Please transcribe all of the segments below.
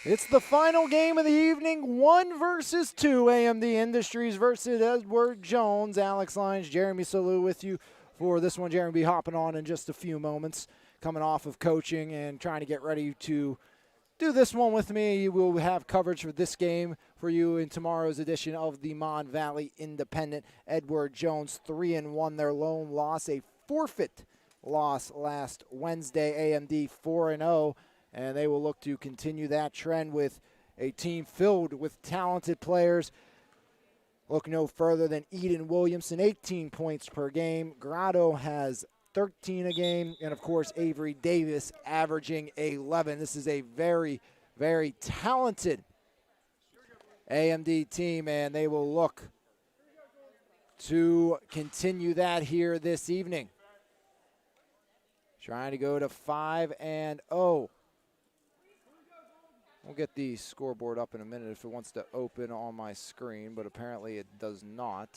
It's the final game of the evening, 1 versus 2, AMD Industries versus Edward Jones. Alex Lyons, Jeremy Salou with you for this one. Jeremy will be hopping on in just a few moments, coming off of coaching and trying to get ready to do this one with me. We'll have coverage for this game for you in tomorrow's edition of the Mon Valley Independent. Edward Jones 3-1, their lone loss, a forfeit loss last Wednesday. AMD 4-0. And they will look to continue that trend with a team filled with talented players. Look no further than Eden Williamson, 18 points per game. Grotto has 13 a game. And, of course, Avery Davis averaging 11. This is a very, very talented AMD team, and they will look to continue that here this evening. Trying to go to 5-0. We'll get the scoreboard up in a minute if it wants to open on my screen, but apparently it does not.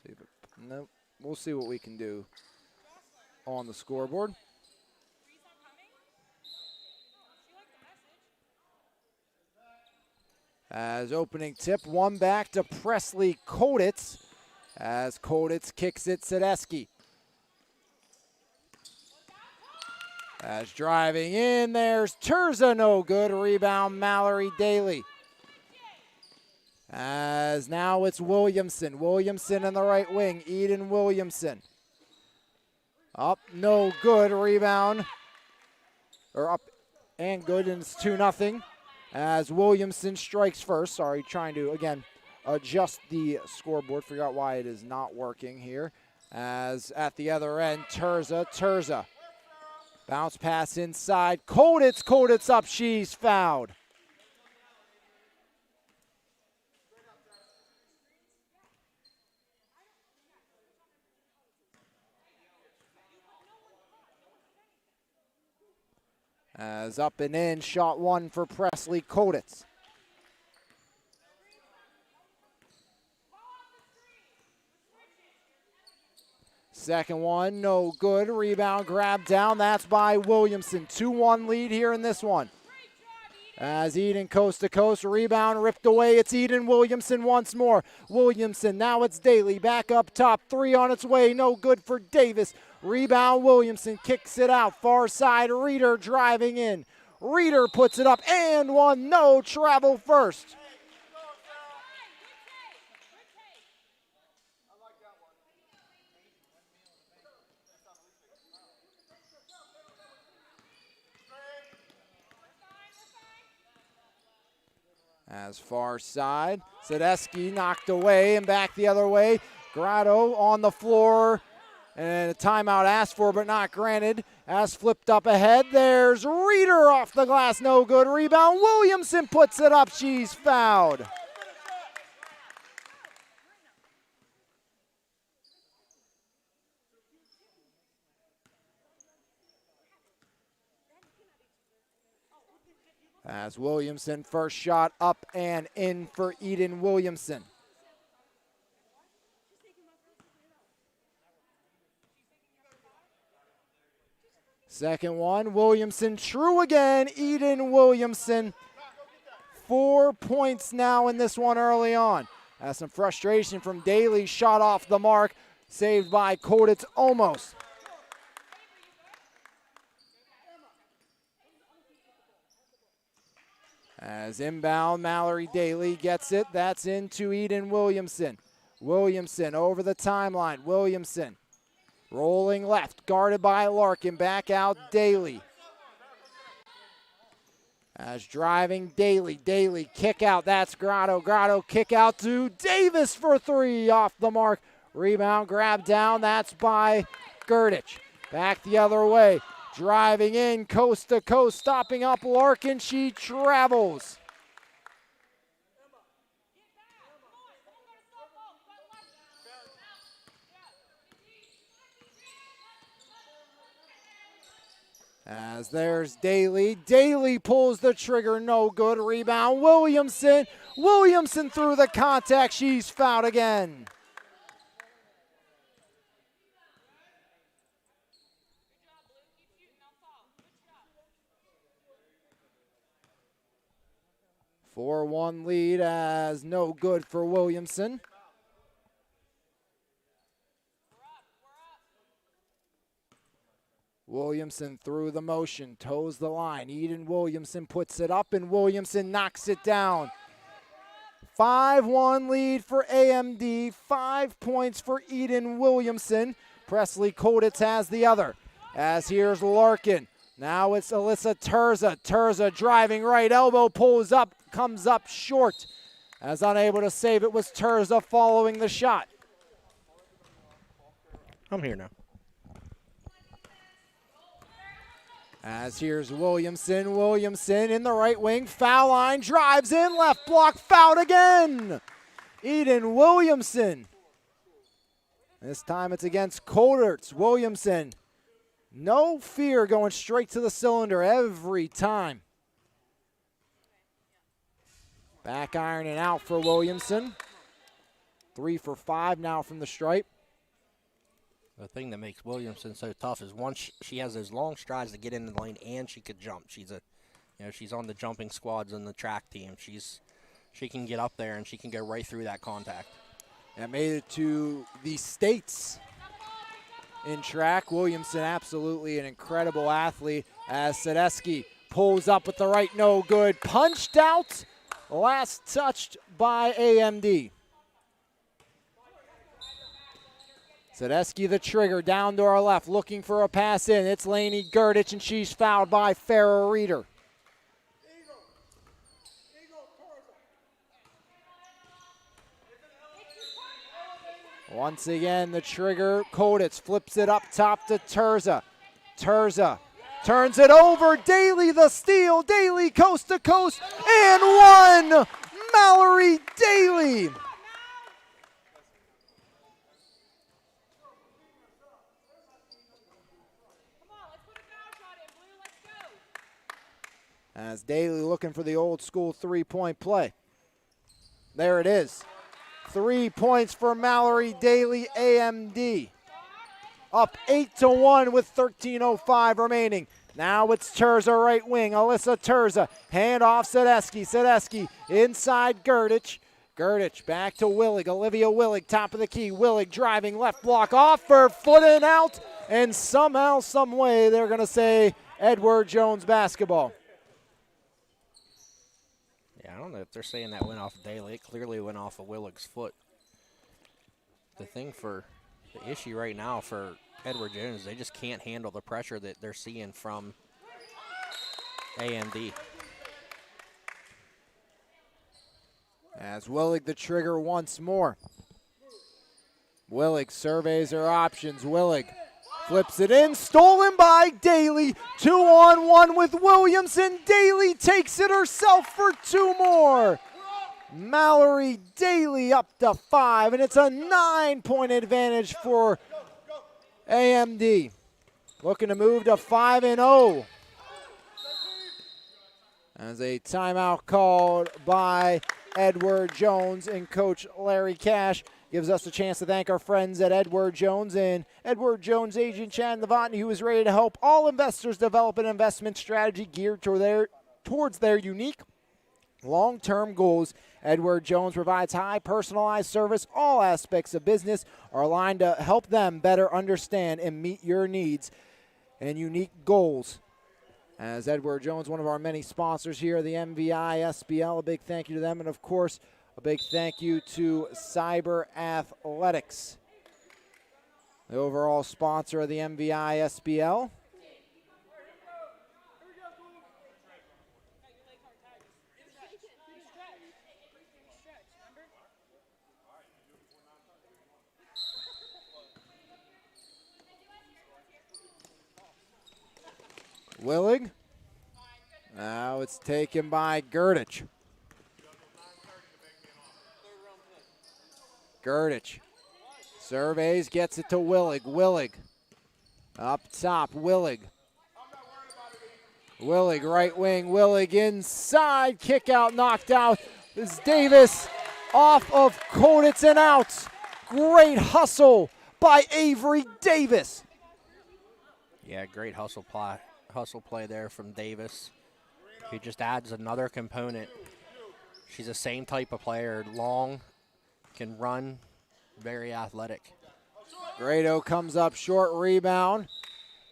See if it, nope. We'll see what we can do on the scoreboard. As opening tip, one back to Presley Koditz, as Koditz kicks it Sadesky. As driving in, there's Terza, no good. Rebound, Mallory Daly. As now it's Williamson. Williamson in the right wing. Eden Williamson. Up, no good. Rebound. Or up and good, and it's 2-0. As Williamson strikes first. Sorry, trying to, again, adjust the scoreboard. Figure out why it is not working here. As at the other end, Terza. Bounce pass inside. Koditz up. She's fouled. As up and in, shot one for Presley Koditz. Second one, no good. Rebound, grab down. That's by Williamson. 2-1 lead here in this one. As Eden coast to coast, rebound ripped away. It's Eden Williamson once more. Williamson, now it's Daly. Back up top, 3 on its way. No good for Davis. Rebound, Williamson kicks it out. Far side, Reeder driving in. Reeder puts it up and one. No, travel first. As far side, Sadesky knocked away and back the other way. Grotto on the floor, and a timeout asked for but not granted. As flipped up ahead, there's Reeder off the glass, no good. Rebound, Williamson puts it up, she's fouled. As Williamson, first shot up and in for Eden Williamson. Second one, Williamson, true again, Eden Williamson. 4 points now in this one early on. As some frustration from Daly, shot off the mark, saved by Koditz almost. As inbound, Mallory Daly gets it. That's into Eden Williamson. Williamson over the timeline. Williamson rolling left, guarded by Larkin. Back out Daly. As driving Daly. Daly kick out. That's Grotto. Grotto kick out to Davis for 3 off the mark. Rebound, grab down. That's by Gerdich. Back the other way. Driving in, coast to coast, stopping up Larkin. She travels. As there's Daly. Daly pulls the trigger, no good. Rebound, Williamson. Williamson through the contact. She's fouled again. 4-1 lead as no good for Williamson. Williamson through the motion, toes the line. Eden Williamson puts it up, and Williamson knocks it down. 5-1 lead for AMD, 5 points for Eden Williamson. Presley Koditz has the other. As here's Larkin. Now it's Alyssa Terza. Terza driving right elbow, pulls up, comes up short. As unable to save it was Terza following the shot. I'm here now. As here's Williamson. Williamson in the right wing. Foul line. Drives in. Left block. Fouled again. Eden Williamson. This time it's against Koditz. Williamson. No fear going straight to the cylinder every time. Back iron and out for Williamson. 3 for 5 now from the stripe. The thing that makes Williamson so tough is once she has those long strides to get into the lane and she could jump. She's she's on the jumping squads in the track team. She can get up there and she can go right through that contact. That made it to the States in track. Williamson absolutely an incredible athlete as Sadesky pulls up with the right, no good. Punched out, last touched by AMD. Sadesky the trigger down to our left, looking for a pass in. It's Lainey Gurdich, and she's fouled by Farrah Reeder. Once again, the trigger, Koditz flips it up top to Terza. Terza turns it over, Daly the steal, Daly coast to coast, and one! Mallory Daly. As Daly looking for the old school three-point play. There it is. 3 points for Mallory Daly, AMD. Up 8-1 with 13:05 remaining. Now it's Terza right wing. Alyssa Terza. Hand off Sadesky. Sadesky inside Gurdich. Gurdich back to Willig. Olivia Willig, top of the key. Willig driving left block off her foot and out. And somehow, some way, they're going to say Edward Jones basketball. I don't know if they're saying that went off of Daly. It clearly went off of Willig's foot. The issue right now for Edward Jones, they just can't handle the pressure that they're seeing from AMD. As Willig the trigger once more. Willig surveys her options. Willig flips it in, stolen by Daly. 2-on-1 with Williamson. Daly takes it herself for 2 more. Mallory Daly up to 5, and it's a 9-point advantage for AMD. Looking to move to 5-0. As a timeout called by Edward Jones, and Coach Larry Cash gives us a chance to thank our friends at Edward Jones and Edward Jones agent Chad Novotny, who is ready to help all investors develop an investment strategy geared towards their unique long-term goals. Edward Jones provides high personalized service. All aspects of business are aligned to help them better understand and meet your needs and unique goals. As Edward Jones, one of our many sponsors here, the MVISBL, a big thank you to them, and of course, a big thank you to Cyber Athletics, the overall sponsor of the MVISBL. Willig. Now it's taken by Gurdich. Gurdich surveys, gets it to Willig. Willig up top. Willig. Willig right wing. Willig inside. Kick out, knocked out. This is Davis off of Koditz and out. Great hustle by Avery Davis. Yeah, great hustle play there from Davis. He just adds another component She's the same type of player, long, can run, very athletic. Grado comes up short, rebound.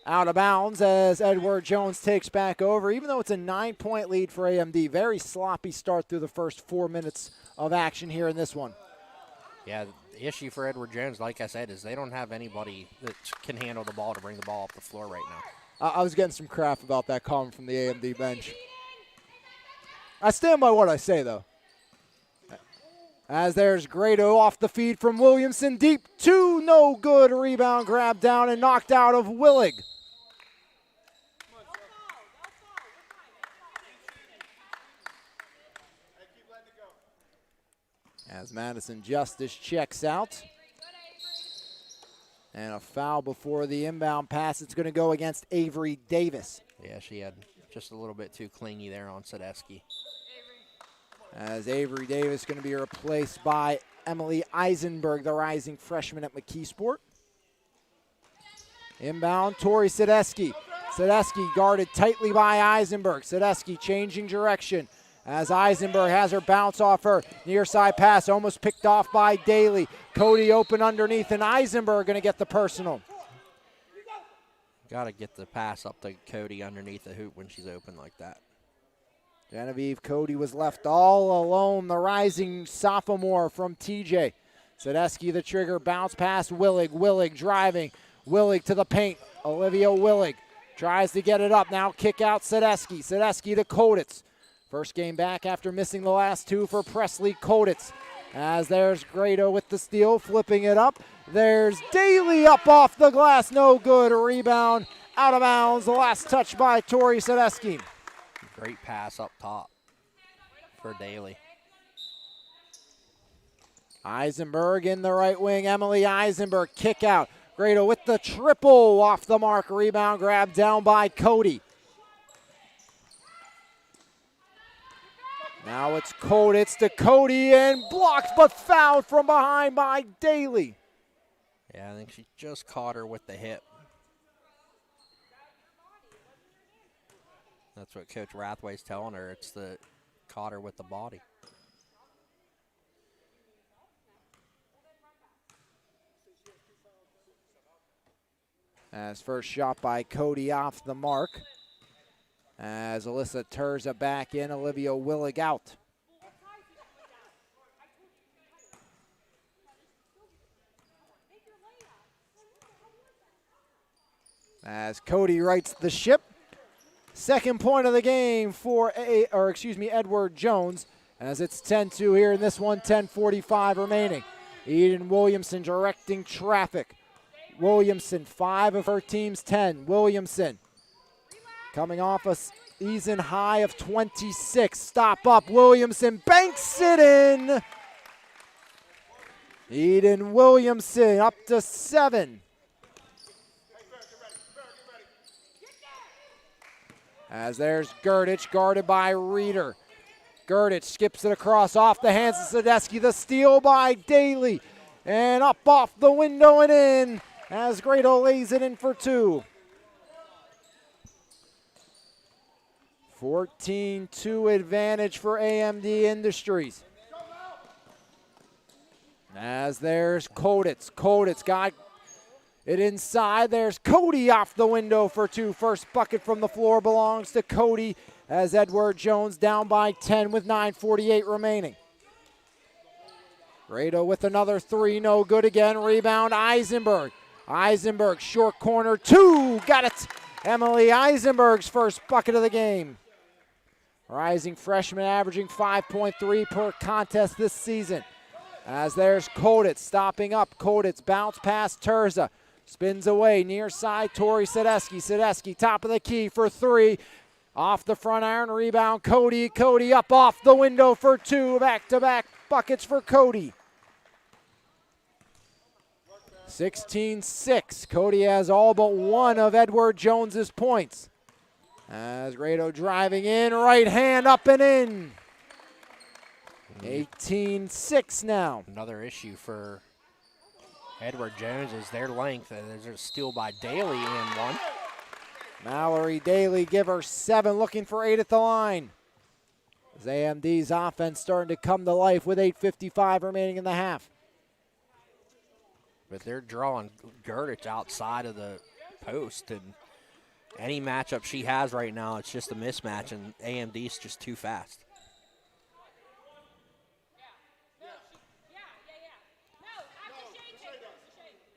Out of bounds as Edward Jones takes back over. Even though it's a 9-point lead for AMD, very sloppy start through the first 4 minutes of action here in this one. Yeah, the issue for Edward Jones, like I said, is they don't have anybody that can handle the ball to bring the ball up the floor right now. I was getting some crap about that comment from the AMD bench. I stand by what I say, though. As there's Grado off the feed from Williamson, deep two, no good. Rebound grabbed down and knocked out of Willig. As Madison Justice checks out. And a foul before the inbound pass. It's going to go against Avery Davis. Yeah, she had just a little bit too clingy there on Sadesky. As Avery Davis going to be replaced by Emily Eisenberg, the rising freshman at McKeesport. Inbound, Tori Sadesky. Sadesky guarded tightly by Eisenberg. Sadesky changing direction as Eisenberg has her bounce off her. Near side pass almost picked off by Daly. Cody open underneath, and Eisenberg going to get the personal. Got to get the pass up to Cody underneath the hoop when she's open like that. Genevieve Cody was left all alone, the rising sophomore from TJ. Sadesky the trigger, bounce pass Willig. Willig driving. Willig to the paint. Olivia Willig tries to get it up. Now kick out Sadesky. Sadesky to Koditz. First game back after missing the last two for Presley Koditz. As there's Grado with the steal, flipping it up. There's Daly up off the glass, no good. A rebound, out of bounds. The last touch by Tori Sadesky. Great pass up top for Daly. Eisenberg in the right wing. Emily Eisenberg kick out. Grado with the triple off the mark. Rebound grab down by Cody. Now it's Koditz to Cody and blocked but fouled from behind by Daly. Yeah, I think she just caught her with the hip. That's what Coach Rathway's telling her. It's the caught her with the body. As first shot by Cody off the mark. As Alyssa Terza back in, Olivia Willig out. As Cody rights the ship. Second point of the game for Edward Jones, as it's 10-2 here in this one, 10:45 remaining. Eden Williamson directing traffic. Williamson, 5 of her team's 10. Williamson coming off a season high of 26. Stop up, Williamson banks it in. Eden Williamson up to 7. As there's Gerdich, guarded by Reeder. Gerdich skips it across off the hands of Sadesky. The steal by Daly. And up off the window and in as Grado lays it in for 2. 14-2 advantage for AMD Industries. As there's Koditz. Koditz got it inside. There's Cody off the window for 2. First bucket from the floor belongs to Cody as Edward Jones down by 10 with 9:48 remaining. Grado with another 3, no good again. Rebound Eisenberg. Eisenberg short corner 2. Got it. Emily Eisenberg's first bucket of the game. Rising freshman averaging 5.3 per contest this season. As there's Koditz stopping up. Koditz bounce pass Terza. Spins away, near side, Tori Sadesky. Sadesky, top of the key for 3. Off the front iron, rebound, Cody. Cody up off the window for 2. Back-to-back buckets for Cody. 16-6. Cody has all but one of Edward Jones's points. As Grado driving in, right hand up and in. 18-6 now. Another issue for Edward Jones is their length. There's a steal by Daly and 1. Mallory Daly give her 7, looking for 8 at the line. As AMD's offense starting to come to life with 8:55 remaining in the half. But they're drawing Gerdich outside of the post, and any matchup she has right now, it's just a mismatch, and AMD's just too fast.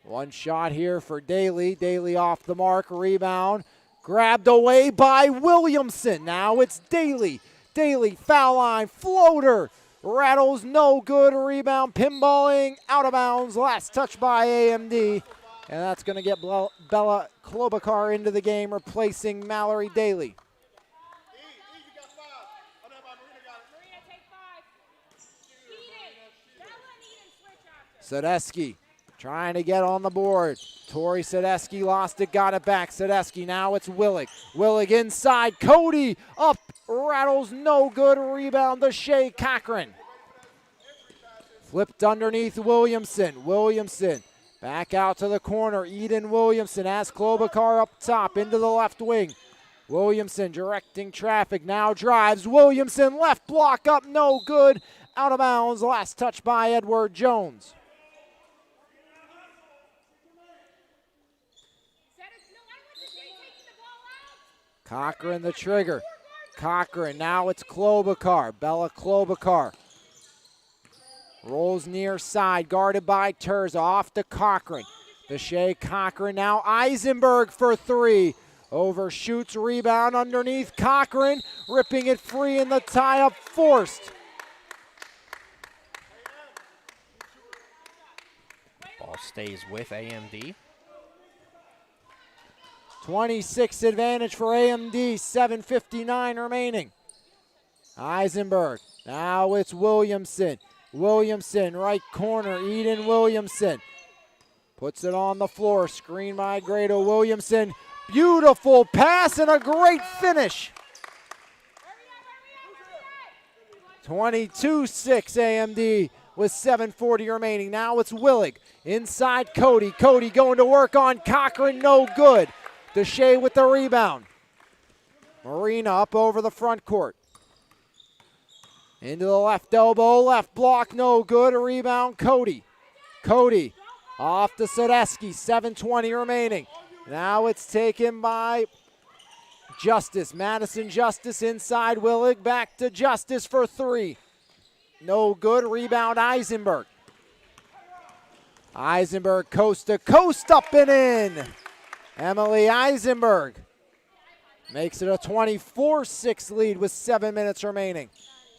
One shot here for Daly. Daly off the mark, rebound. Grabbed away by Williamson. Now it's Daly. Daly, foul line, floater. Rattles, no good. Rebound, pinballing, out of bounds. Last touch by AMD. And that's going to get Bella Klobuchar into the game, replacing Mallory Daly. Sadesky trying to get on the board. Tori Sadesky lost it, got it back. Sadesky, now it's Willig. Willig inside, Cody up, rattles, no good. Rebound to Shea Cochran. Flipped underneath Williamson. Williamson back out to the corner. Eden Williamson has Klobuchar up top into the left wing. Williamson directing traffic, now drives. Williamson left block up, no good. Out of bounds, last touch by Edward Jones. Cochran the trigger. Cochran, now it's Klobuchar. Bella Klobuchar. Rolls near side, guarded by Terza. Off to Cochran. To Shea Cochran, now Eisenberg for three. Overshoots, rebound underneath Cochran. Ripping it free in the tie-up, forced. Ball stays with AMD. 26 advantage for AMD, 7:59 remaining. Eisenberg, now it's Williamson. Williamson, right corner, Eden Williamson. Puts it on the floor, screen by Grado Williamson. Beautiful pass and a great finish. 22-6 AMD with 7:40 remaining. Now it's Willig, inside Cody. Cody going to work on Cochran, no good. Deshay with the rebound. Marina up over the front court. Into the left elbow, left block, no good. A rebound, Cody. Cody off to Sadesky, 7:20 remaining. Now it's taken by Justice. Madison Justice inside Willig, back to Justice for three. No good, rebound Eisenberg. Eisenberg coast to coast, up and in. Emily Eisenberg makes it a 24-6 lead with 7 minutes remaining.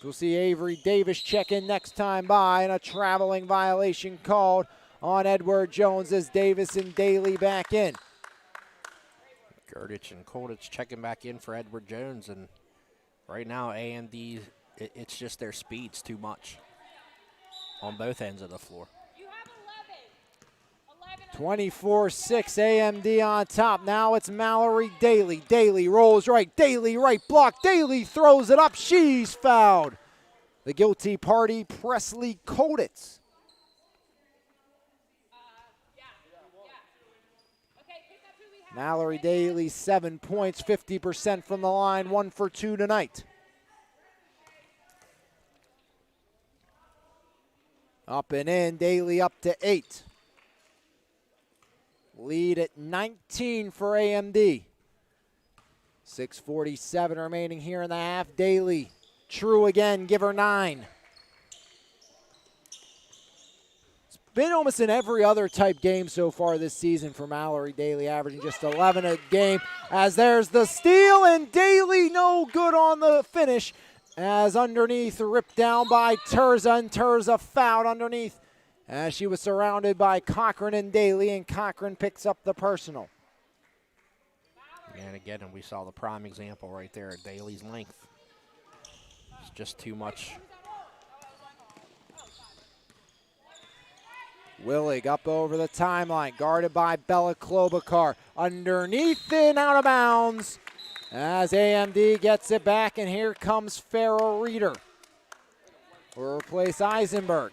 We'll see Avery Davis check in next time by, and a traveling violation called on Edward Jones as Davis and Daly back in. Gerdich and Kolditz checking back in for Edward Jones, and right now AMD, it's just their speed's too much on both ends of the floor. 24-6 AMD on top. Now it's Mallory Daly. Daly rolls right. Daly right block. Daly throws it up. She's fouled. The guilty party, Presley Kolditz. Mallory Daly, 7 points, 50% from the line, 1 for 2 tonight. Up and in, Daly up to 8. Lead at 19 for AMD. 6:47 remaining here in the half. Daly, true again, give her 9. It's been almost in every other type game so far this season for Mallory Daly, averaging just 11 a game. As there's the steal, and Daly no good on the finish. As underneath, ripped down by Terza, and Terza fouled underneath. As she was surrounded by Cochran and Daly, and Cochran picks up the personal. And again, we saw the prime example right there at Daly's length. It's just too much. Willig up over the timeline, guarded by Bella Klobuchar. Underneath and out of bounds as AMD gets it back, and here comes Farrah Reeder. Will replace Eisenberg.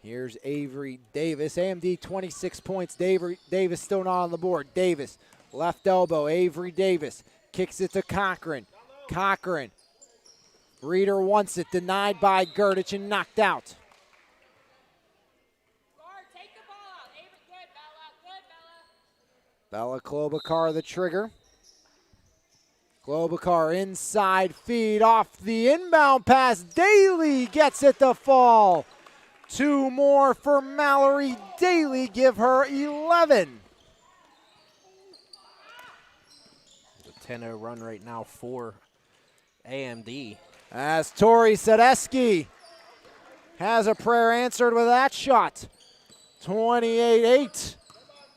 Here's Avery Davis. AMD 26 points. Davis still not on the board. Davis Left elbow, Avery Davis kicks it to Cochran. Cochran. Reeder wants it, denied by Gerdich and knocked out. Bella Klobuchar the trigger. Klobuchar inside feed off the inbound pass. Daly gets it to fall. 2 more for Mallory Daly, give her 11. The 10-0 run right now for AMD. As Tori Sadesky has a prayer answered with that shot. 28-8.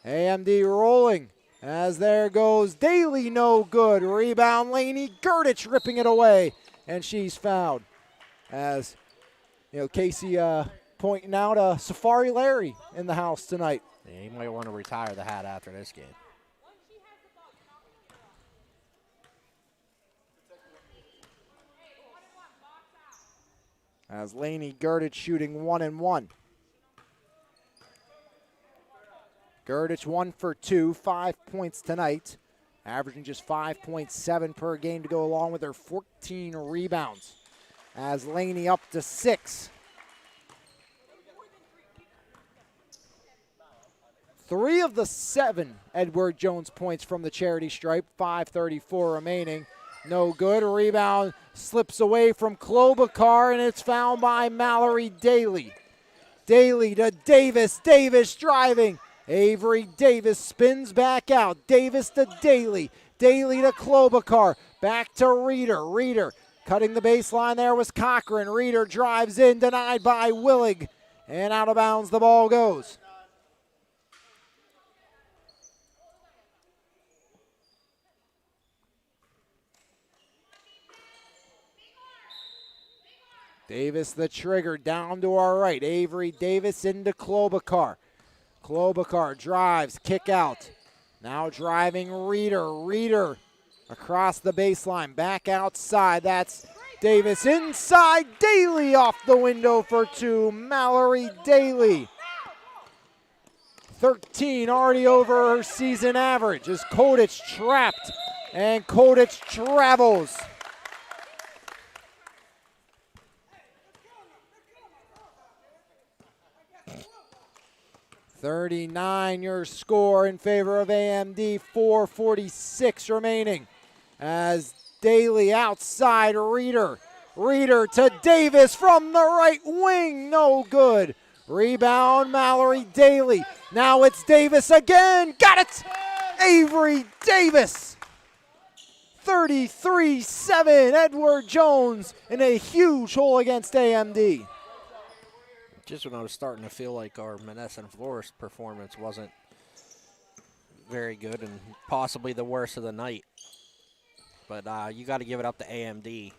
AMD rolling. As there goes Daly, no good. Rebound, Laney Gerdich ripping it away, and she's fouled. As you know, Casey pointing out Safari Larry in the house tonight. Yeah, he might want to retire the hat after this game. As Laney Gerdich shooting 1 and 1. Gerdich 1 for 2, 5 points tonight, averaging just 5.7 per game to go along with her 14 rebounds. As Laney up to 6. 3 of the 7 Edward Jones points from the charity stripe, 5:34 remaining. No good. Rebound slips away from Klobuchar, and it's found by Mallory Daly. Daly to Davis. Davis driving. Avery Davis spins back out. Davis to Daly. Daly to Klobuchar. Back to Reeder. Reeder cutting the baseline there was Cochran. Reeder drives in, denied by Willig. And out of bounds the ball goes. Davis the trigger down to our right. Avery Davis into Klobuchar. Klobuchar drives, kick out. Now driving Reeder. Reeder across the baseline, back outside. That's Davis inside. Daly off the window for 2. Mallory Daly. 13 already over her season average as Kodich trapped and Kodich travels. 39 your score in favor of AMD, 4:46 remaining. As Daly outside, Reeder. Reeder to Davis from the right wing, no good. Rebound, Mallory Daly. Now it's Davis again, got it! Avery Davis. 33-7, Edward Jones in a huge hole against AMD. Just when I was starting to feel like our Manessa and Flores performance wasn't very good and possibly the worst of the night. But you got to give it up to AMD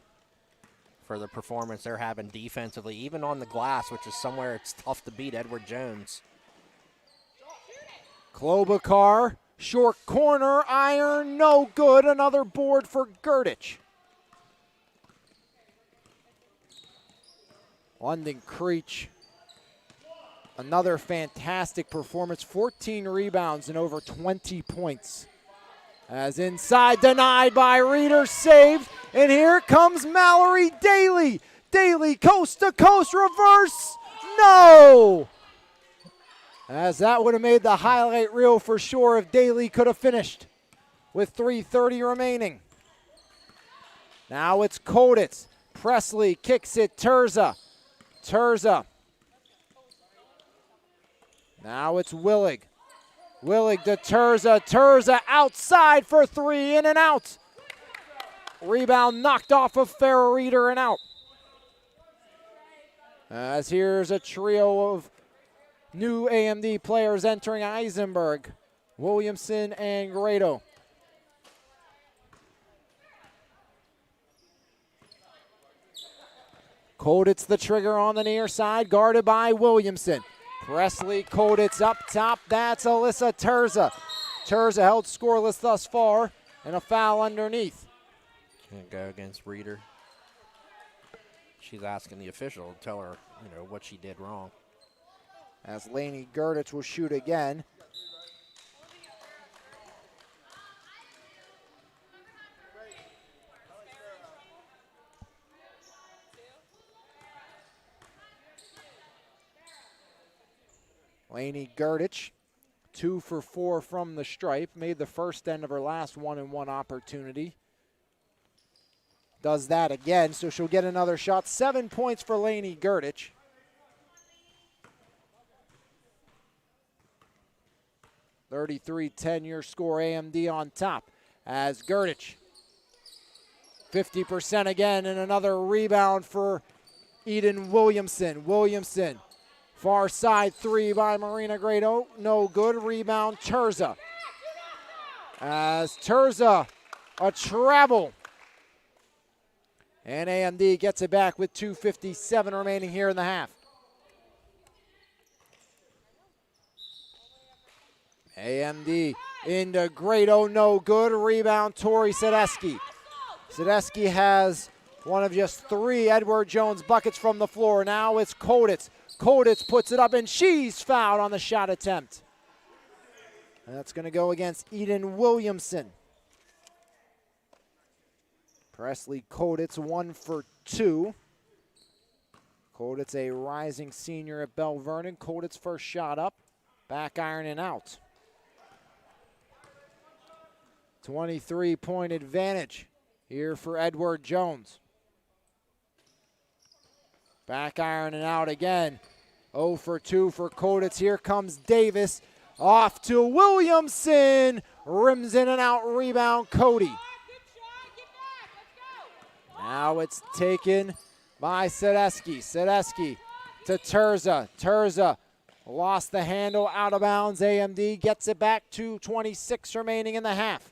for the performance they're having defensively, even on the glass, which is somewhere it's tough to beat Edward Jones. Klobuchar, short corner, iron, no good. Another board for Gerdich. London Creech. Another fantastic performance, 14 rebounds and over 20 points. As inside, denied by Reeder, saved, and here comes Mallory Daly. Daly coast to coast reverse, no! As that would have made the highlight reel for sure if Daly could have finished with 3:30 remaining. Now it's Koditz. Presley kicks it, Terza. Terza. Now it's Willig. Willig to Terza. Terza outside for 3, in and out. Rebound knocked off of Farrah Reeder and out. As here's a trio of new AMD players entering: Eisenberg, Williamson, and Grado. Koditz the trigger on the near side, guarded by Williamson. Presley, Koditz up top, that's Alyssa Terza. Terza held scoreless thus far, and a foul underneath. Can't go against Reeder. She's asking the official to tell her, what she did wrong. As Laney Gerdich will shoot again. Lainey Gurdich, 2 for 4 from the stripe. Made the first end of her last 1-and-1 opportunity. Does that again, so she'll get another shot. 7 points for Lainey Gurdich. (33-10) your score, AMD on top as Gurdich. 50% again, and another rebound for Eden Williamson. Williamson, far side three by Marina Grado, no good. Rebound, Terza. As Terza, a travel. And AMD gets it back with 2:57 remaining here in the half. AMD into Grado, no good. Rebound, Tori Sedeski. Sedeski has one of just 3 Edward Jones buckets from the floor. Now it's Koditz. Koditz puts it up, and she's fouled on the shot attempt. And that's going to go against Eden Williamson. Presley Koditz, 1 for 2. Koditz, a rising senior at Bell Vernon. Koditz first shot up, back iron and out. 23-point advantage here for Edward Jones. Back iron and out again. 0 for 2 for Koditz. Here comes Davis. Off to Williamson. Rims in and out. Rebound, Cody. Now it's taken by Sedeski. Sedeski to Terza. Terza lost the handle, out of bounds. AMD gets it back. 2:26 remaining in the half.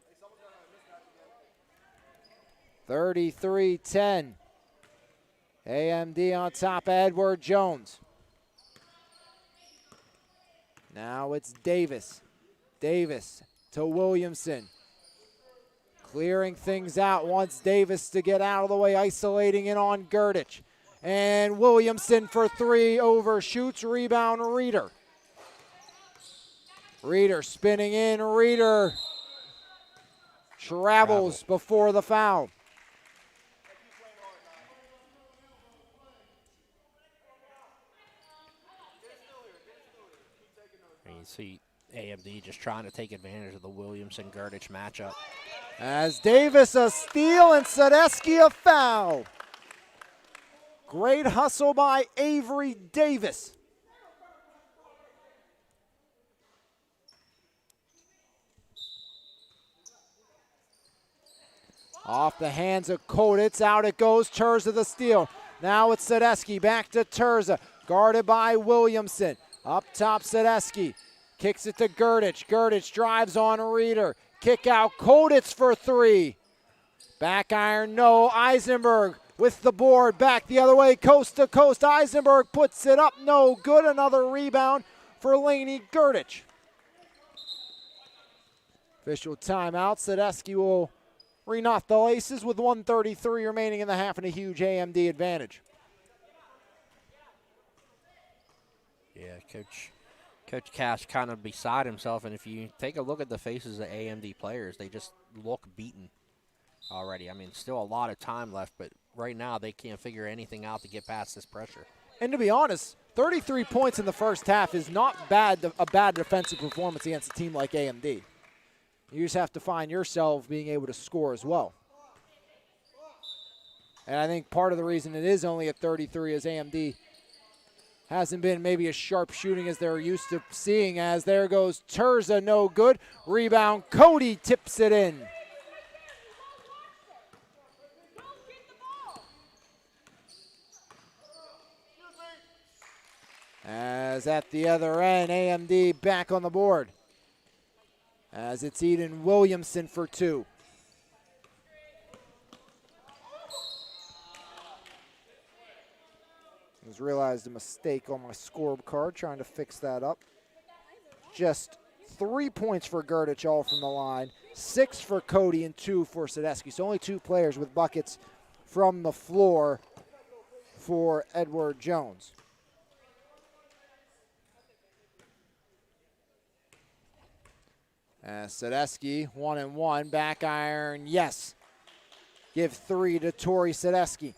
33-10. AMD on top, Edward Jones. Now it's Davis. Davis to Williamson. Clearing things out, wants Davis to get out of the way, isolating in on Gurdich. And Williamson for 3, overshoots, rebound, Reeder. Reeder spinning in, Reeder travels before the foul. And you see AMD just trying to take advantage of the Williamson-Gurdich matchup. As Davis a steal and Sedeski a foul. Great hustle by Avery Davis. Off the hands of Koditz, out it goes, Terza the steal. Now it's Sedeski, back to Terza, guarded by Williamson. Up top, Sedeski, kicks it to Gurdich. Gurdich drives on Reeder. Kick out, Koditz for 3. Back iron, no. Eisenberg with the board, back the other way, coast to coast. Eisenberg puts it up, no good. Another rebound for Lainey Gurdich. Official timeout. Sedeski will re-knot the laces with 1:33 remaining in the half and a huge AMD advantage. Yeah, Coach Cash kind of beside himself, and if you take a look at the faces of AMD players, they just look beaten already. I mean, still a lot of time left, but right now they can't figure anything out to get past this pressure. And to be honest, 33 points in the first half is not bad, a bad defensive performance against a team like AMD. You just have to find yourself being able to score as well. And I think part of the reason it is only at 33 is AMD hasn't been maybe as sharp shooting as they're used to seeing, as there goes Terza, no good. Rebound, Cody tips it in. As at the other end, AMD back on the board. As it's Eden Williamson for 2. I just realized a mistake on my scorecard, trying to fix that up. Just 3 points for Gurdich, all from the line. 6 for Cody and 2 for Sedeski. So only 2 players with buckets from the floor for Edward Jones. Sedeski, 1-and-1, back iron, yes. Give 3 to Tori Sedeski.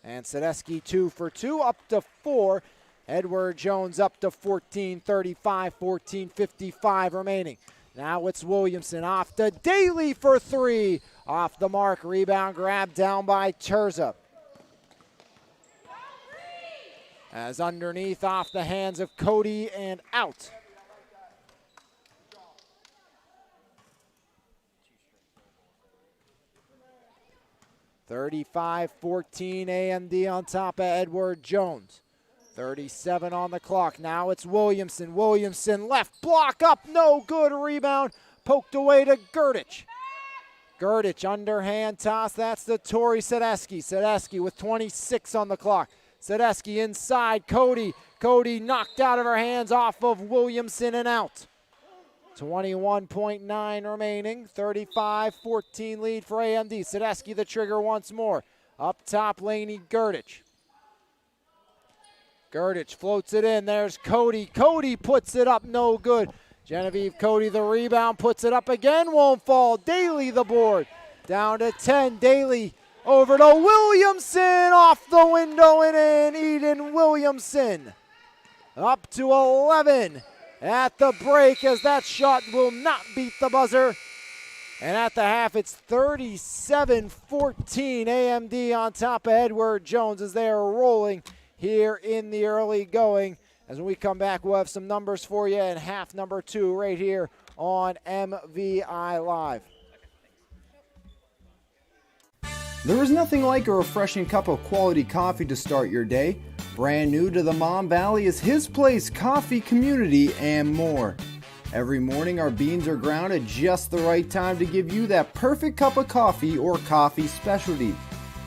And Sadesky 2 for 2, up to 4. Edward Jones up to 14-35, 14:55 remaining. Now it's Williamson off to Daly for 3. Off the mark, rebound grab down by Terza. As underneath off the hands of Cody and out. (35-14) AMD on top of Edward Jones. 37 on the clock. Now it's Williamson. Williamson left block up, no good. Rebound poked away to Gerdich. Gerdich underhand toss. That's the Tori Sadesky. Sadesky with 26 on the clock. Sadesky inside. Cody. Cody knocked out of her hands off of Williamson and out. 21.9 remaining. 35-14 lead for AMD. Sadesky the trigger once more. Up top, Laney Gerdich. Gerdich floats it in. There's Cody. Cody puts it up, no good. Genevieve Cody the rebound, puts it up again, won't fall. Daly the board. Down to 10. Daly over to Williamson, off the window and in. Eden Williamson up to 11 at the break, as that shot will not beat the buzzer. And at the half, it's 37-14 AMD on top of Edward Jones as they are rolling here in the early going. As when we come back, we'll have some numbers for you in half number 2 right here on MVI Live. There is nothing like a refreshing cup of quality coffee to start your day. Brand new to the Mon Valley is His Place Coffee Community and more. Every morning our beans are ground at just the right time to give you that perfect cup of coffee or coffee specialty.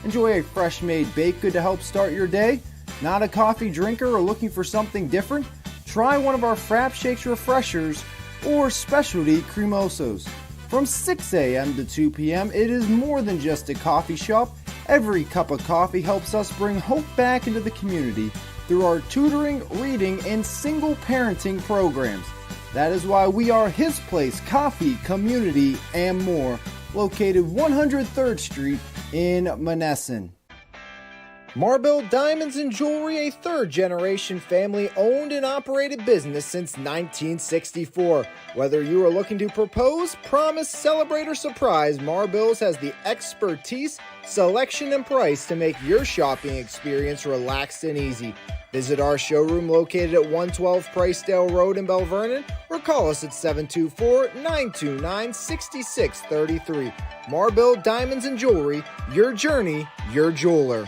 Enjoy a fresh made baked good to help start your day? Not a coffee drinker or looking for something different? Try one of our Frap Shakes refreshers or specialty cremosos. From 6 a.m. to 2 p.m., it is more than just a coffee shop. Every cup of coffee helps us bring hope back into the community through our tutoring, reading, and single parenting programs. That is why we are His Place Coffee Community and more, located 103rd Street in Monessen. Marble Diamonds and Jewelry, a third-generation family-owned and operated business since 1964. Whether you are looking to propose, promise, celebrate, or surprise, Marbills has the expertise, selection, and price to make your shopping experience relaxed and easy. Visit our showroom located at 112 Pricedale Road in Bell Vernon or call us at 724-929-6633. Marble Diamonds and Jewelry, your journey, your jeweler.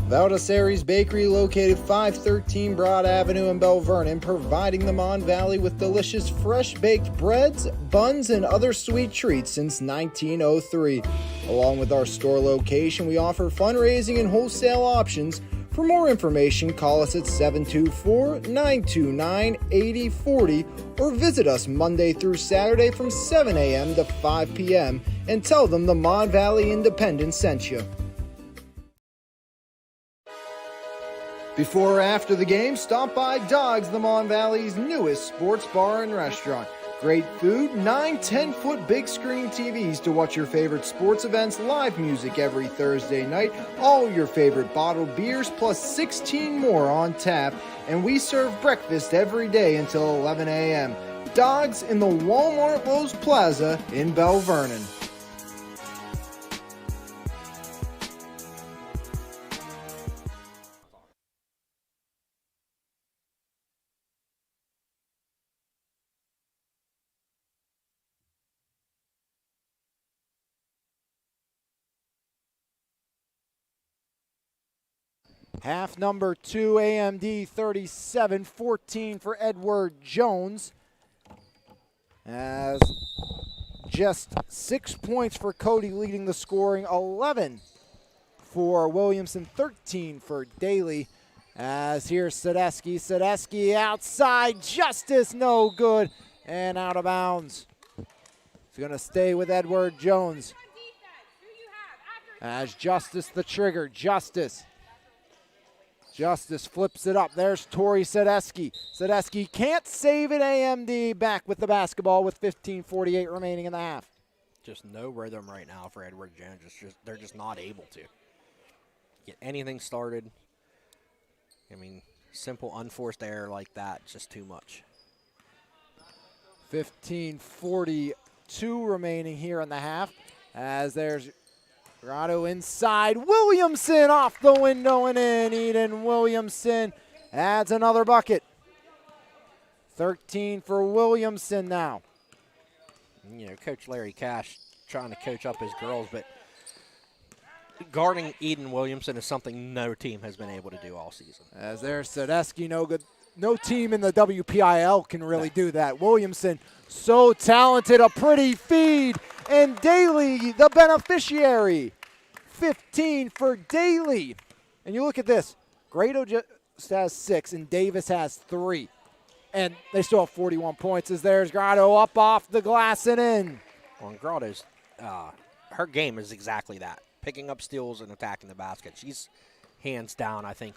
Valdesari's Bakery, located 513 Broad Avenue in Bell Vernon, providing the Mon Valley with delicious fresh baked breads, buns, and other sweet treats since 1903. Along with our store location, we offer fundraising and wholesale options. For more information, call us at 724-929-8040 or visit us Monday through Saturday from 7 a.m. to 5 p.m. and tell them the Mon Valley Independent sent you. Before or after the game, stop by Dogs, the Mon Valley's newest sports bar and restaurant. Great food, 9 10-foot big screen TVs to watch your favorite sports events, live music every Thursday night, all your favorite bottled beers, plus 16 more on tap, and we serve breakfast every day until 11 a.m. Dogs in the Walmart Lowe's Plaza in Bell Vernon. Half number 2, AMD 37-14 for Edward Jones. As just 6 points for Cody leading the scoring, 11 for Williamson, 13 for Daly. As here's Sadesky. Sadesky outside, Justice no good, and out of bounds. He's going to stay with Edward Jones. As Justice the trigger, Justice flips it up. There's Tori Sadesky. Sadesky can't save it. AMD back with the basketball with 15:48 remaining in the half. Just no rhythm right now for Edward Jones. They're just not able to. get anything started. I mean, simple unforced error like that, just too much. 15:42 remaining here in the half, as there's Grotto inside. Williamson off the window and in. Eden Williamson adds another bucket. 13 for Williamson now. You know, Coach Larry Cash trying to coach up his girls, but guarding Eden Williamson is something no team has been able to do all season. As there's Sadesky, no good. No team in the WPIL can really do that. Williamson, so talented, a pretty feed, and Daly, the beneficiary. 15 for Daly. And you look at this. Grado just has 6, and Davis has 3. And they still have 41 points as there's Grotto up off the glass and in. Well, and Grotto's, her game is exactly that. Picking up steals and attacking the basket. She's hands down, I think,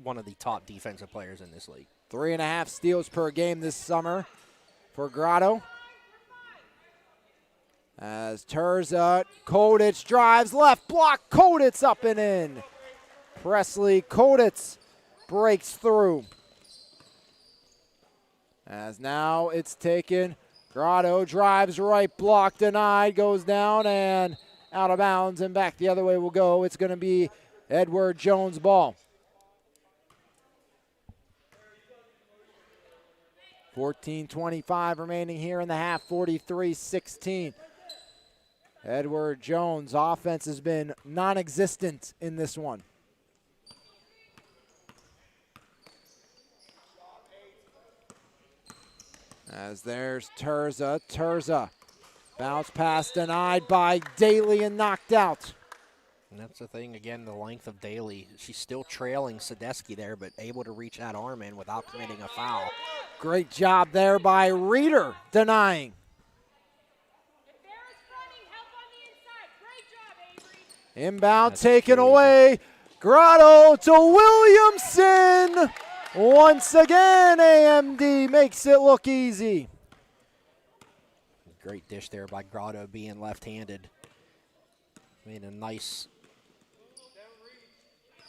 one of the top defensive players in this league. 3.5 steals per game this summer for Grotto. As Terza, Koditz drives left block, Koditz up and in. Presley Koditz breaks through. As now it's taken, Grotto drives right block, denied, goes down and out of bounds, and back the other way will go. It's going to be Edward Jones' ball. 14:25 remaining here in the half, 43-16. Edward Jones' offense has been non-existent in this one. As there's Terza. Terza. Bounce pass denied by Daly and knocked out. And that's the thing, again, the length of Daly. She's still trailing Sadesky there, but able to reach that arm in without committing a foul. Great job there by Reeder, denying. Inbound That's taken crazy. away. Grotto to Williamson. Once again, AMD makes it look easy. Great dish there by Grotto, being left-handed. Made a nice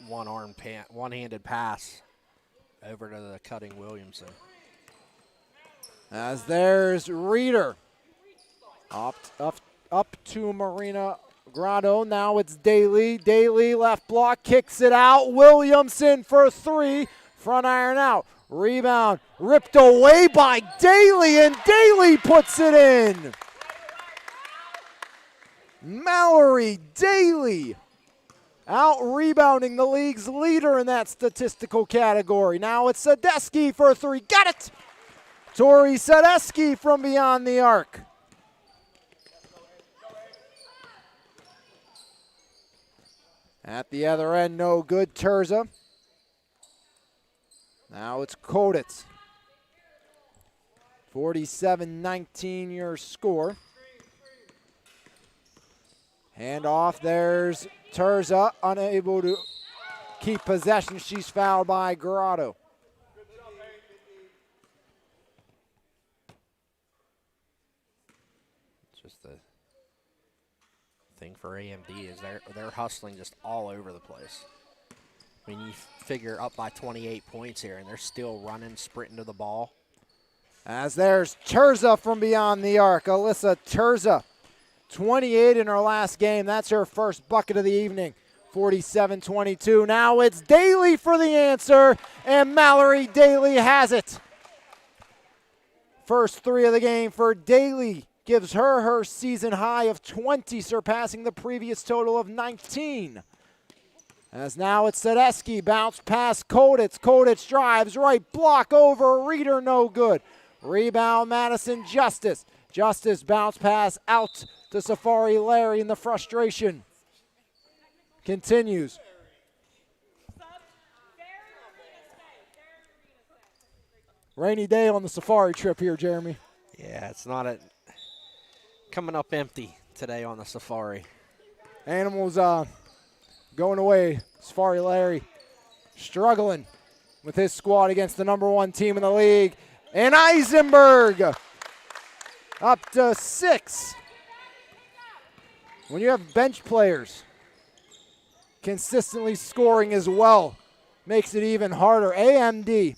one-handed pass over to the cutting Williamson. As there's Reeder. Up to Marina Grotto. Now it's Daly. Daly left block, kicks it out. Williamson for 3. Front iron out. Rebound ripped away by Daly, and Daly puts it in. Mallory Daly out rebounding the league's leader in that statistical category. Now it's Sadesky for 3. Got it! Tori Sadesky from beyond the arc. At the other end, no good. Terza. Now it's Koditz. 47-19 your score. Hand off, there's Terza, unable to keep possession. She's fouled by Grotto. It's just the thing for AMD is they're hustling just all over the place. I mean, you figure up by 28 points here, and they're still running, sprinting to the ball. As there's Terza from beyond the arc. Alyssa Terza, 28 in her last game. That's her first bucket of the evening. 47-22. Now it's Daly for the answer, and Mallory Daly has it. First 3 of the game for Daly gives her season high of 20, surpassing the previous total of 19. As now it's Sadesky, bounce past Koditz. Koditz drives, right block over, Reeder, no good. Rebound, Madison Justice. Justice bounce pass out to Safari Larry, and the frustration continues. Rainy day on the safari trip here, Jeremy. Yeah, it's not coming up empty today on the safari. Animals going away. Safari Larry struggling with his squad against the #1 team in the league. And Eisenberg up to 6. When you have bench players consistently scoring as well. Makes it even harder. AMD,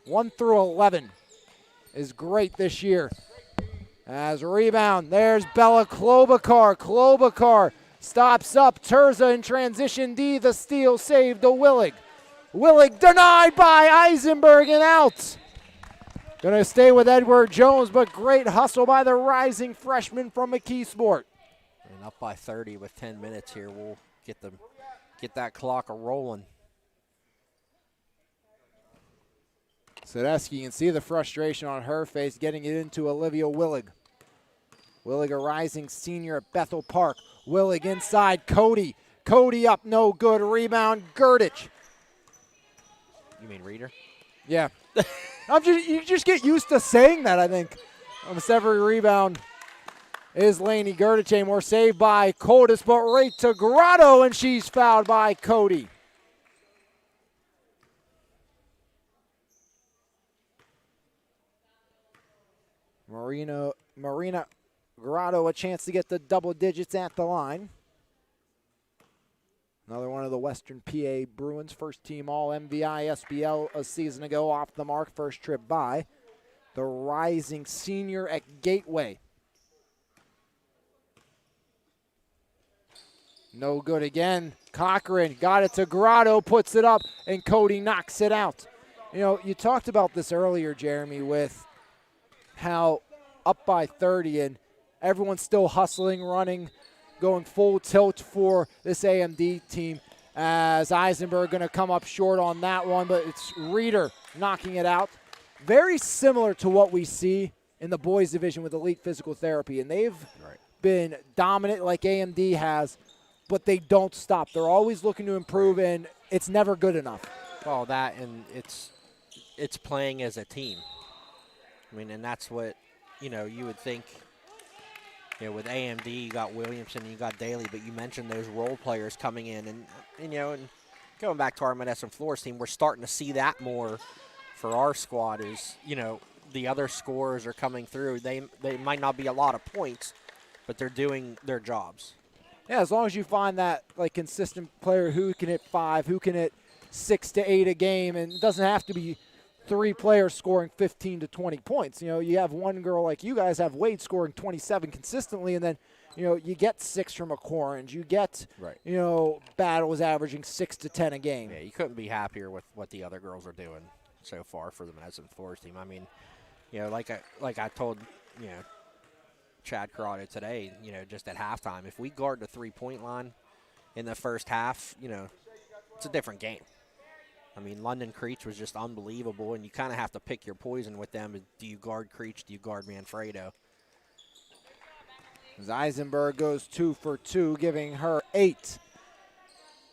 1 through 11, is great this year. As a rebound, there's Bella Klobuchar. Klobuchar stops up. Terza in transition D. The steal saved to Willig. Willig denied by Eisenberg and out. Going to stay with Edward Jones, but great hustle by the rising freshman from McKeesport. And up by 30 with 10 minutes here. We'll get that clock a-rolling. Sadesky, you can see the frustration on her face, getting it into Olivia Willig. Willig, a rising senior at Bethel Park. Willig inside, Cody. Cody up, no good. Rebound, Gerdich. You mean Reader? Yeah. You just get used to saying that, I think. Almost every rebound is Lainey Gerdich. More saved by Codis, but right to Grotto, and she's fouled by Cody. Marina Grotto, a chance to get the double digits at the line. Another one of the Western PA Bruins, first team all MVISBL a season ago, off the mark, first trip by. The rising senior at Gateway. No good again. Cochran got it to Grotto, puts it up, and Cody knocks it out. You know, you talked about this earlier, Jeremy, with how up by 30 and everyone's still hustling, running, going full tilt for this AMD team, as Eisenberg going to come up short on that one, but it's Reeder knocking it out. Very similar to what we see in the boys division with Elite Physical Therapy, and they've been dominant like AMD has, but they don't stop. They're always looking to improve, and it's never good enough. Well, that, and it's playing as a team. I mean, and that's what, you know, you would think. You know, with AMD, you got Williamson, you got Daly, but you mentioned those role players coming in, and you know, and going back to our Medicine Floors team, we're starting to see that more for our squad. Is, you know, the other scorers are coming through. They might not be a lot of points, but they're doing their jobs. Yeah, as long as you find that like consistent player who can hit 5, who can hit 6 to 8 a game, and it doesn't have to be 3 players scoring 15 to 20 points. You know, you have one girl like you guys have Wade scoring 27 consistently, and then, you know, you get 6 from a Corange. You get, you know, Battles averaging 6 to 10 a game. Yeah, you couldn't be happier with what the other girls are doing so far for the Medicine Floors team. I mean, you know, like I told, you know, Chad Corrado today, you know, just at halftime, if we guard the 3-point line in the first half, you know, it's a different game. I mean, London Creech was just unbelievable, and you kind of have to pick your poison with them. Do you guard Creech? Do you guard Manfredo? As Eisenberg goes 2 for 2, giving her 8.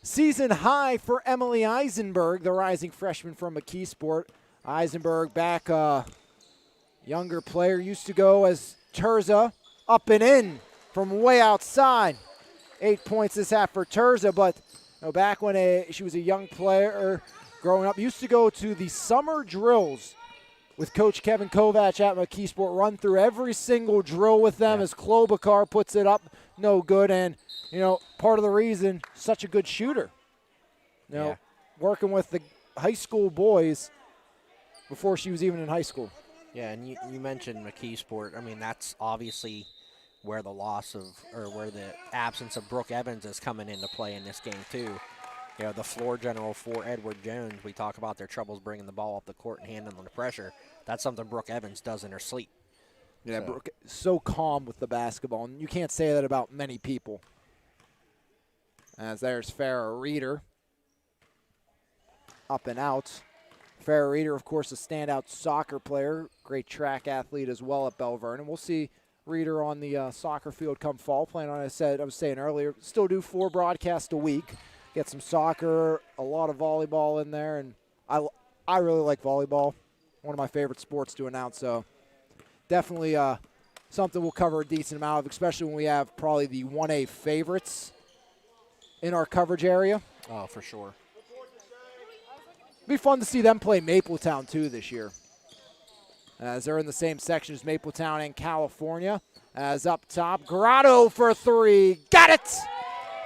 Season high for Emily Eisenberg, the rising freshman from McKeesport. Eisenberg back, younger player, used to go as Terza, up and in from way outside. 8 points this half for Terza, but you know, back when she was a young player, growing up, used to go to the summer drills with Coach Kevin Kovac at McKeesport, run through every single drill with them as Klobuchar puts it up, no good, and, you know, part of the reason, such a good shooter. You know, working with the high school boys before she was even in high school. Yeah, and you mentioned McKeesport. I mean, that's obviously where the where the absence of Brooke Evans is coming into play in this game, too. You know, the floor general for Edward Jones, we talk about their troubles bringing the ball up the court and handling the pressure. That's something Brooke Evans does in her sleep. Yeah, so. Brooke is so calm with the basketball, and you can't say that about many people. As there's Farrah Reeder. Up and out. Farrah Reeder, of course, a standout soccer player, great track athlete as well at Belle Vernon. We'll see Reeder on the soccer field come fall. Plan on, I was saying earlier, still do 4 broadcasts a week. Get some soccer, a lot of volleyball in there, and I really like volleyball. One of my favorite sports to announce, so definitely something we'll cover a decent amount of, especially when we have probably the 1A favorites in our coverage area. Oh, for sure. It'd be fun to see them play Mapletown, too, this year, as they're in the same section as Mapletown and California. As up top, Grotto for 3. Got it!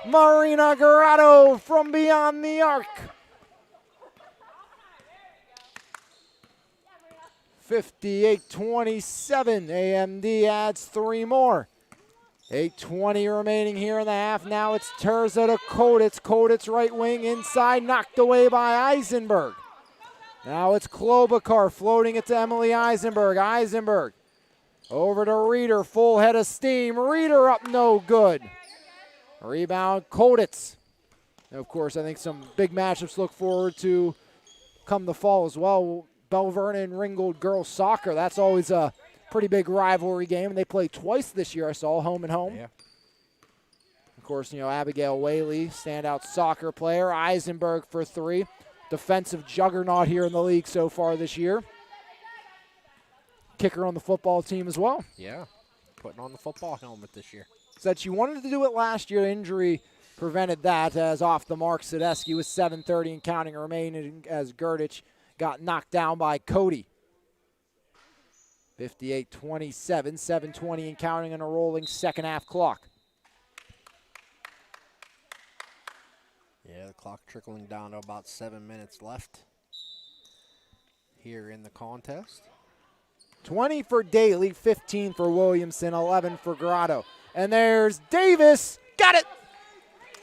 Marina Grotto from beyond the arc. 58-27. AMD adds 3 more. 8:20 remaining here in the half. Now it's Terza to Koditz. Koditz right wing inside, knocked away by Eisenberg. Now it's Klobuchar floating it to Emily Eisenberg. Eisenberg over to Reeder, full head of steam. Reeder up, no good. Rebound, Koditz. And of course, I think some big matchups to look forward to come the fall as well. Bell Vernon Ringgold girls soccer. That's always a pretty big rivalry game, and they played twice this year. I saw home and home. Yeah. Of course, Abigail Whaley, standout soccer player. Eisenberg for 3. Defensive juggernaut here in the league so far this year. Kicker on the football team as well. Yeah, putting on the football helmet this year. Said she wanted to do it last year. Injury prevented that, as off the mark Sadesky with 7:30 and counting remaining as Gerdich got knocked down by Cody. 58-27, 7:20 and counting on a rolling second half clock. Yeah, the clock trickling down to about 7 minutes left here in the contest. 20 for Daly, 15 for Williamson, 11 for Grotto. And there's Davis. Got it!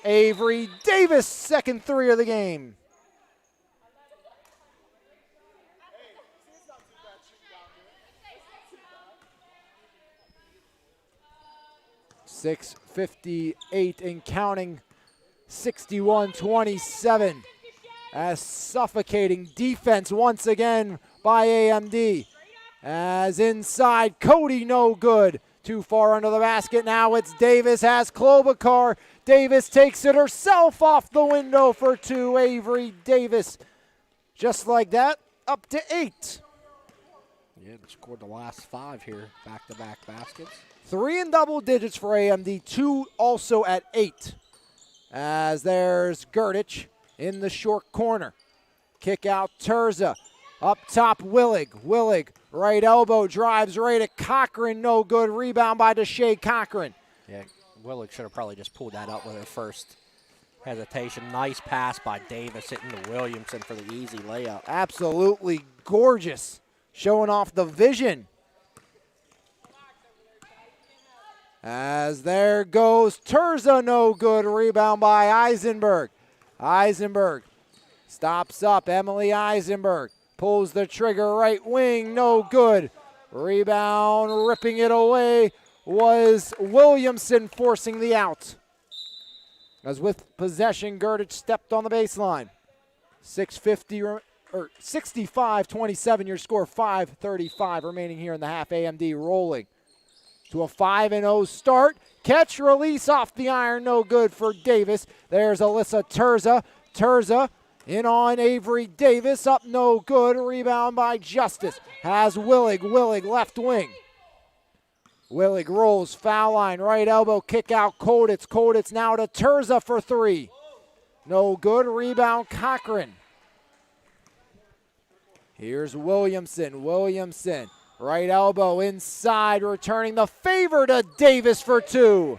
Avery Davis, second 3 of the game. .658 and counting, 61-27. As suffocating defense once again by AMD. As inside, Cody no good. Too far under the basket. Now it's Davis, has Klobuchar. Davis takes it herself off the window for 2. Avery Davis. Just like that, up to 8. Yeah, they scored the last 5 here, back-to-back baskets. 3 in double digits for AMD, 2 also at 8. As there's Gerdich in the short corner. Kick out Terza. Up top, Willig. Willig, right elbow, drives right at Cochran. No good. Rebound by Deshae Cochran. Yeah, Willig should have probably just pulled that up with her first hesitation. Nice pass by Davis hitting to Williamson for the easy layup. Absolutely gorgeous. Showing off the vision. As there goes Terza, no good. Rebound by Eisenberg. Eisenberg stops up. Emily Eisenberg pulls the trigger, right wing, no good. Rebound, ripping it away was Williamson, forcing the out. As with possession, Gerdich stepped on the baseline. 65-27, your score, 5:35 remaining here in the half. AMD rolling to a 5-0 start. Catch, release off the iron, no good for Davis. There's Alyssa Terza. Terza in on Avery Davis, up no good. Rebound by Justice. Has Willig. Willig left wing. Willig rolls, foul line, right elbow, kick out Koditz. Koditz now to Terza for 3. No good. Rebound Cochran. Here's Williamson. Williamson, right elbow inside, returning the favor to Davis for 2.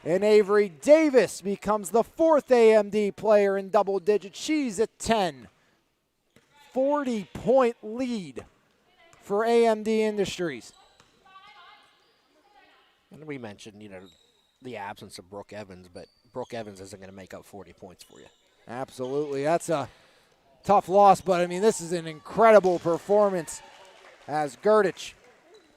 And Avery Davis becomes the 4th AMD player in double digits. She's at 10. 40-point lead for AMD Industries. And we mentioned, the absence of Brooke Evans, but Brooke Evans isn't going to make up 40 points for you. Absolutely. That's a tough loss, but, this is an incredible performance as Gerdich,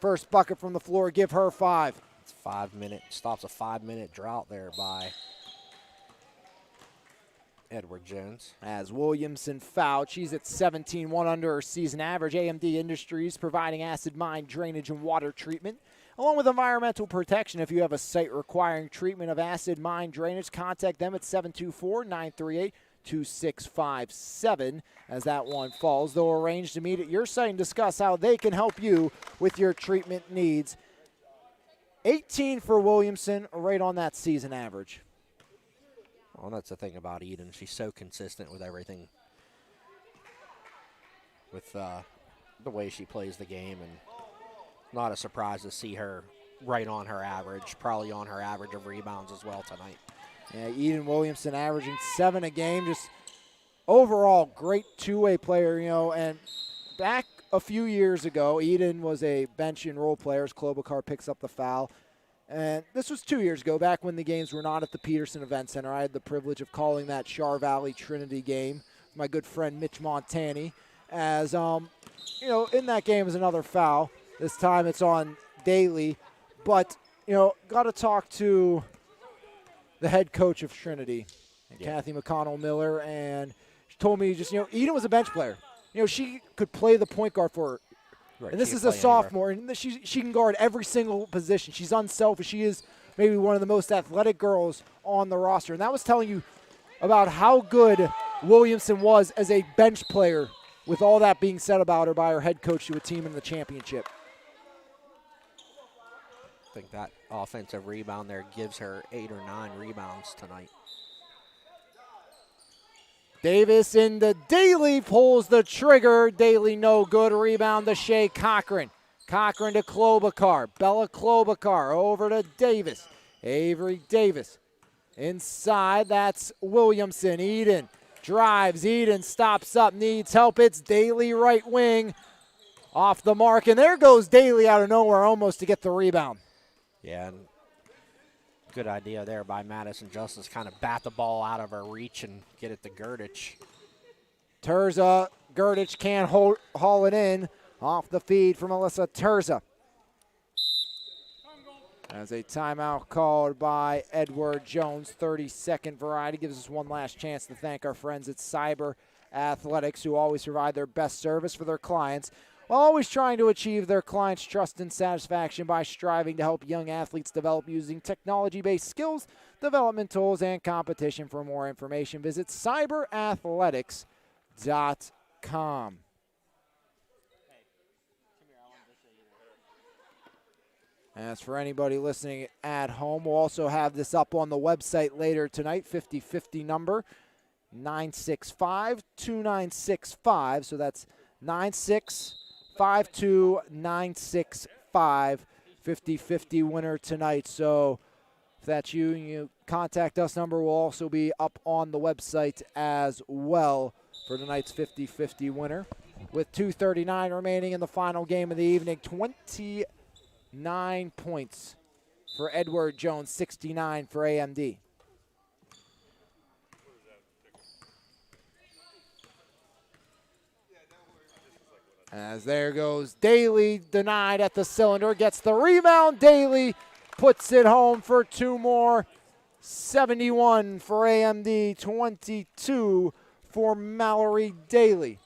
first bucket from the floor, give her 5. It's 5 minute, stops a 5-minute drought there by Edward Jones. As Williamson fouled, she's at 17, 1 under her season average. AMD Industries providing acid mine drainage and water treatment, along with environmental protection. If you have a site requiring treatment of acid mine drainage, contact them at 724-938-2657. As that one falls, they'll arrange to meet at your site and discuss how they can help you with your treatment needs. 18 for Williamson, right on that season average. Well, that's the thing about Eden. She's so consistent with everything, with the way she plays the game, and not a surprise to see her right on her average, probably on her average of rebounds as well tonight. Yeah, Eden Williamson averaging 7 a game. Just overall great two-way player, you know. And back a few years ago, Eden was a bench and role player as Klobuchar picks up the foul. And this was 2 years ago, back when the games were not at the Peterson Event Center. I had the privilege of calling that Char Valley Trinity game with my good friend Mitch Montani. As, you know, in that game is another foul. This time it's on Daly. But, you know, got to talk to the head coach of Trinity, Kathy McConnell Miller, and she told me just, you know, Eden was a bench player. You know, she could play the point guard for her. Right, and this is a sophomore, and she can guard every single position. She's unselfish. She is maybe one of the most athletic girls on the roster. And that was telling you about how good Williamson was as a bench player, with all that being said about her by her head coach to a team in the championship. I think that offensive rebound there gives her 8 or 9 rebounds tonight. Davis into Daly, pulls the trigger. Daly no good. Rebound to Shea Cochran. Cochran to Klobuchar. Bella Klobuchar over to Davis. Avery Davis inside. That's Williamson. Eden drives. Eden stops up, needs help. It's Daly right wing. Off the mark, and there goes Daly out of nowhere almost to get the rebound. Yeah, and good idea there by Madison Justice. Kind of bat the ball out of her reach and get it to Gerdich. Terza, Gerdich can't haul it in. Off the feed from Alyssa Terza. As a timeout called by Edward Jones, 30-second variety. Gives us one last chance to thank our friends at Cyber Athletics, who always provide their best service for their clients, while always trying to achieve their clients' trust and satisfaction by striving to help young athletes develop using technology-based skills, development tools, and competition. For more information, visit cyberathletics.com. As for anybody listening at home, we'll also have this up on the website later tonight. 50/50 number, 965-2965. So that's 9652965. 50/50 winner tonight. So if that's you contact us. Number will also be up on the website as well for tonight's 50/50 winner. With 2:39 remaining in the final game of the evening, 29 points for Edward Jones, 69 for AMD. As there goes Daly, denied at the cylinder, gets the rebound. Daly puts it home for 2 more. 71 for AMD, 22 for Mallory Daly.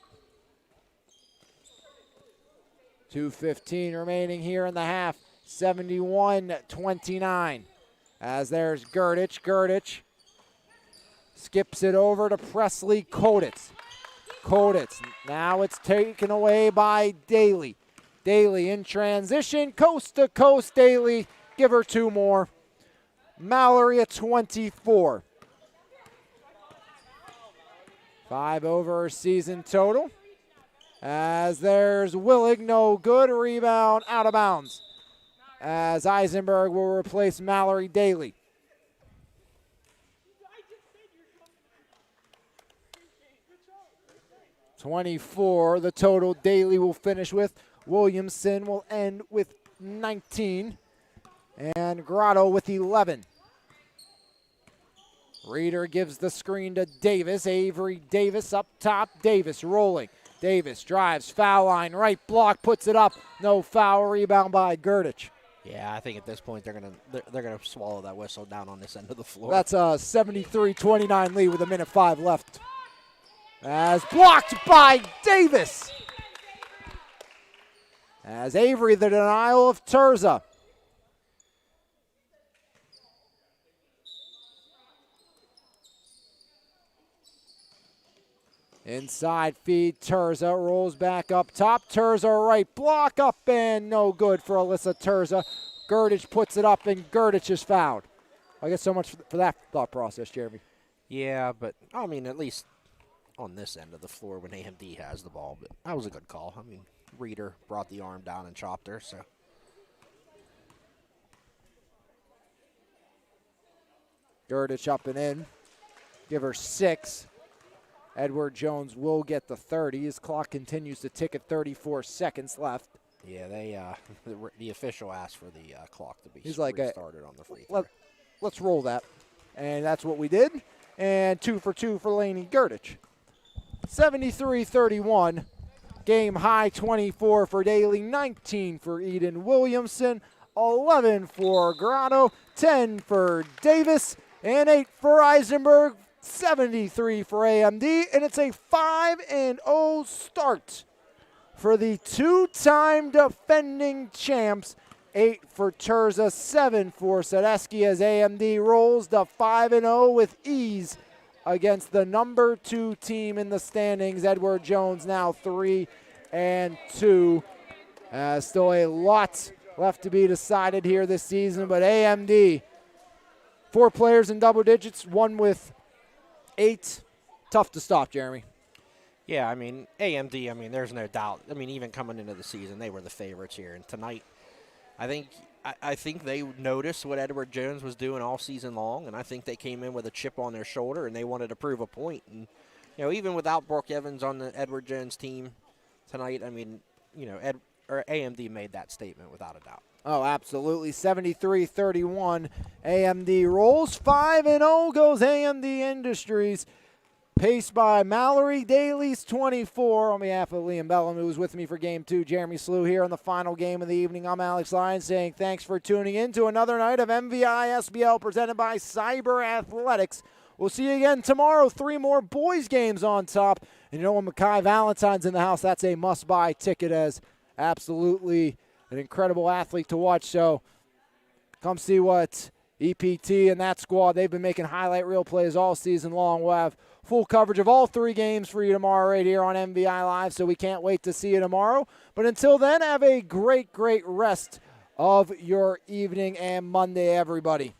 2:15 remaining here in the half. 71-29. As there's Gerdich. Gerdich skips it over to Presley Koditz. Koditz. Now it's taken away by Daly. Daly in transition. Coast to coast. Daly. Give her 2 more. Mallory at 24. 5 over her season total. As there's Willig, no good. Rebound out of bounds. As Eisenberg will replace Mallory Daly. .24 the total Daly will finish with. Williamson will end with 19. And Grotto with 11. Reeder gives the screen to Davis. Avery Davis up top. Davis rolling. Davis drives, foul line, right block, puts it up. No foul, rebound by Gerdich. Yeah, I think at this point they're gonna swallow that whistle down on this end of the floor. That's a 73-29 lead with 1:05 left. As blocked by Davis. As Avery, the denial of Terza. Inside feed, Terza rolls back up top. Terza right block up and no good for Alyssa Terza. Gerdich puts it up and Gerdich is fouled. I guess so much for that thought process, Jeremy. Yeah, but I mean, at least on this end of the floor when AMD has the ball. But that was a good call. I mean, Reeder brought the arm down and chopped her, so. Girdich up and in. Give her 6. Edward Jones will get the 30. His clock continues to tick at 34 seconds left. Yeah, they the official asked for the clock to be He's like, restarted on the free throw. Let's roll that. And that's what we did. And 2 for 2 for Lainey Girdich. 73-31. Game high 24 for Daly, 19 for Eden Williamson, 11 for Grotto, 10 for Davis, and 8 for Eisenberg. 73 for AMD, and it's a 5-0 start for the two-time defending champs. 8 for Terza, 7 for Sadesky as AMD rolls to 5-0 with ease against the number 2 team in the standings. Edward Jones now 3-2. Still a lot left to be decided here this season, but AMD, 4 players in double digits, one with 8. Tough to stop, Jeremy. Yeah, I mean, AMD, I mean, there's no doubt. I mean, even coming into the season, they were the favorites here. And tonight, I think they noticed what Edward Jones was doing all season long, and I think they came in with a chip on their shoulder, and they wanted to prove a point. And, you know, even without Brooke Evans on the Edward Jones team tonight, I mean, you know, AMD made that statement without a doubt. Oh, absolutely. 73-31. AMD rolls. 5-0 goes AMD Industries. Paced by Mallory Daly's 24. On behalf of Liam Bellum, who was with me for Game 2, Jeremy Slew here on the final game of the evening. I'm Alex Lyons saying thanks for tuning in to another night of MVISBL presented by Cyber Athletics. We'll see you again tomorrow. 3 more boys games on top. And you know when Makai Valentine's in the house, that's a must-buy ticket as absolutely an incredible athlete to watch. So come see what EPT and that squad, they've been making highlight reel plays all season long. We'll have full coverage of all 3 games for you tomorrow right here on MVI Live, so we can't wait to see you tomorrow. But until then, have a great, great rest of your evening and Monday, everybody.